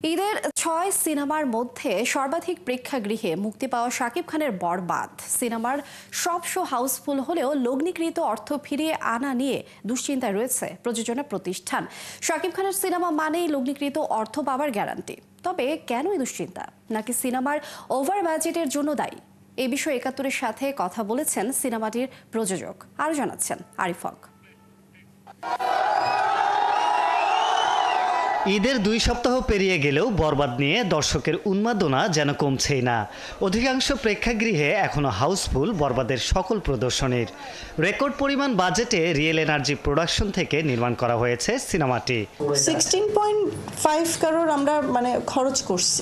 ঈদের ৬ সিনেমার মধ্যে সর্বাধিক প্রেক্ষাগৃহে মুক্তি পাওয়া শাকিব খানের বরবাদ সিনেমার সব শো হাউসফুল হলেও লগ্নিকৃত অর্থ ফিরিয়ে আনা নিয়ে দুশ্চিন্তায় রয়েছে প্রযোজনা প্রতিষ্ঠান। শাকিব খানের সিনেমা মানেই লগ্নিকৃত অর্থ পাওয়ার গ্যারান্টি। তবে কেন এই দুশ্চিন্তা? নাকি সিনেমার ওভার বাজেটের জন্য দায়ী? এই বিষয়ে ৭১-এর সাথে কথা বলেছেন সিনেমাটির প্রযোজক। আরও জানাচ্ছেন আরিফ হক। ঈদের ২ সপ্তাহ পেরিয়ে গেলেও বরবাদ নিয়ে দর্শকের উন্মাদনা যেন কমছেই না। অধিকাংশ প্রেক্ষাগৃহে এখনো হাউসফুল বরবাদের সকল প্রদর্শনীর। রেকর্ড পরিমাণ বাজেটে রিয়েল এনার্জি প্রোডাকশন থেকে নির্মাণ করা হয়েছে সিনেমাটি। 16.5 কারোর আমরা খরচ করছি,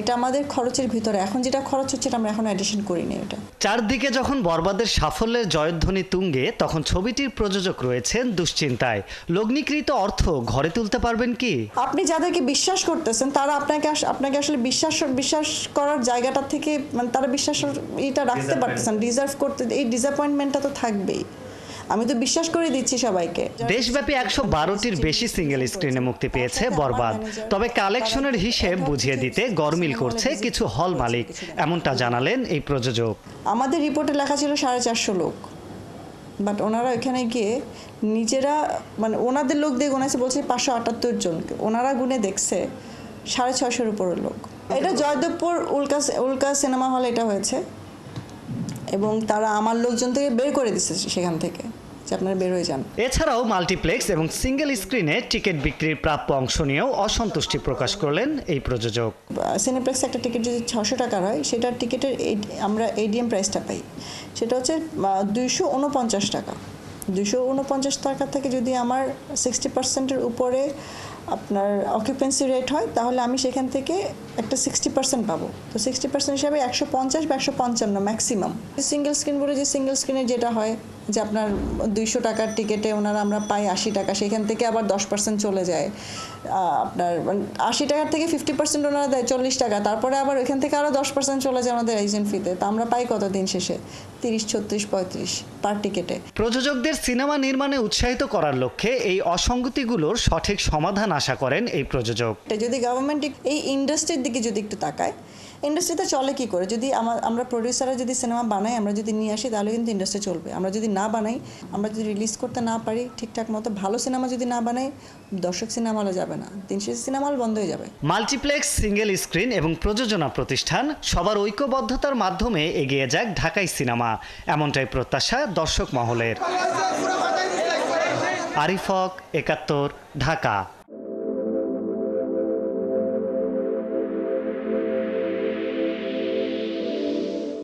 এটা আমাদের খরচের ভিতরে। এখন যেটা খরচ হচ্ছে আমরা এখন এডিশন করিনি। এটা চারদিকে যখন বরবাদের সাফল্যের জয়ধ্বনি তুঙ্গে, তখন ছবিটির প্রযোজক রয়েছেন দুশ্চিন্তায়। লগ্নিকৃত অর্থ ঘরে তুলতে পারবেন কি? আপনি যাদেরকে বিশ্বাস করতেছেন তারা আপনাকে আসলে বিশ্বাস করার জায়গাটা থেকে তারা এটা রাখতে পারতেছেন, ডিজার্ভ করতে। এই ডিসঅ্যাপয়েন্টমেন্টটা তো থাকবেই। আমি তো বিশ্বাস করে দিচ্ছি সবাইকে। দেশব্যাপী ১১২টির বেশি সিঙ্গেল স্ক্রিনে মুক্তি পেয়েছে বরবাদ। তবে কালেকশনের হিসেব বুঝিয়ে দিতে গরমিল করছে কিছু হল মালিক, এমনটা জানালেন এই প্রযোজক। আমাদের রিপোর্টে লেখা ছিল 450 লোক, বাট ওনারা এখানে গিয়ে নিজেরা ওনাদের লোক দিয়ে গোনাছে, বলছে 578 জনকে। ওনারা গুনে দেখছে 650-এর উপরের লোক। এটা জয়দেবপুর উল্কা সিনেমা হলে এটা হয়েছে, এবং তারা আমার লোকজন থেকে বের করে দিচ্ছে সেখান থেকে, যে আপনারা বের হয়ে যান। এছাড়াও মাল্টিপ্লেক্স এবং সিঙ্গেল স্ক্রিনে টিকিট বিক্রির প্রাপ্য অংশ নিয়েও অসন্তুষ্টি প্রকাশ করলেন এই প্রযোজক। সিনেপ্লেক্সে একটা টিকিট যদি 600 টাকার হয়, সেটার টিকিটের আমরা এডিএম প্রাইসটা পাই, সেটা হচ্ছে 249 টাকা। 249 টাকা থেকে যদি আমার 60%-এর উপরে আপনার অকুপেন্সি রেট হয়, তাহলে আমি সেখান থেকে একটা 60% পাবো। তো 60% হিসাবে 150 বা 155 ম্যাক্সিমাম। সিঙ্গেল স্ক্রিন বলে যে সিঙ্গেল স্ক্রিনে যেটা হয় যে আপনার 200 টাকার টিকিটে আমরা পাই 80 টাকা, সেখান থেকে আবার 10% চলে যায়। আপনার 80 টাকার থেকে 50% ওনারা দেয় 40 টাকা, তারপরে আবার ওইখান থেকে আরও 10% চলে যায় আমাদের এজেন্ট ফিতে। তো আমরা পাই কত দিন শেষে? 30, 36, 35 পার টিকিটে। প্রযোজকদের সিনেমা নির্মাণে উৎসাহিত করার লক্ষ্যে এই অসঙ্গতিগুলোর সঠিক সমাধান আশা করেন এই প্রযোজক। যদি গভর্নমেন্ট এই ইন্ডাস্ট্রির দিকে যদি একটু তাকায়, ইন্ডাস্ট্রিতে চলে কি করে? যদি আমরা প্রডিউসাররা যদি সিনেমা বানাই, আমরা যদি নিয়ে আসি, তাহলে কিন্তু ইন্ডাস্ট্রি চলবে। আমরা যদি না বানাই, আমরা যদি রিলিজ করতে না পারি ঠিকঠাক মতো, ভালো সিনেমা যদি না বানাই, দর্শক সিনেমা হলে যাবে না, দিন শেষে সিনেমা হল বন্ধ হয়ে যাবে। মাল্টিপ্লেক্স, সিঙ্গেল স্ক্রিন এবং প্রযোজনা প্রতিষ্ঠান সবার ঐক্যবদ্ধতার মাধ্যমে এগিয়ে যাক ঢাকাই সিনেমা, এমনটাই প্রত্যাশা দর্শক মহলের। আরিফ হক, ৭১, ঢাকা।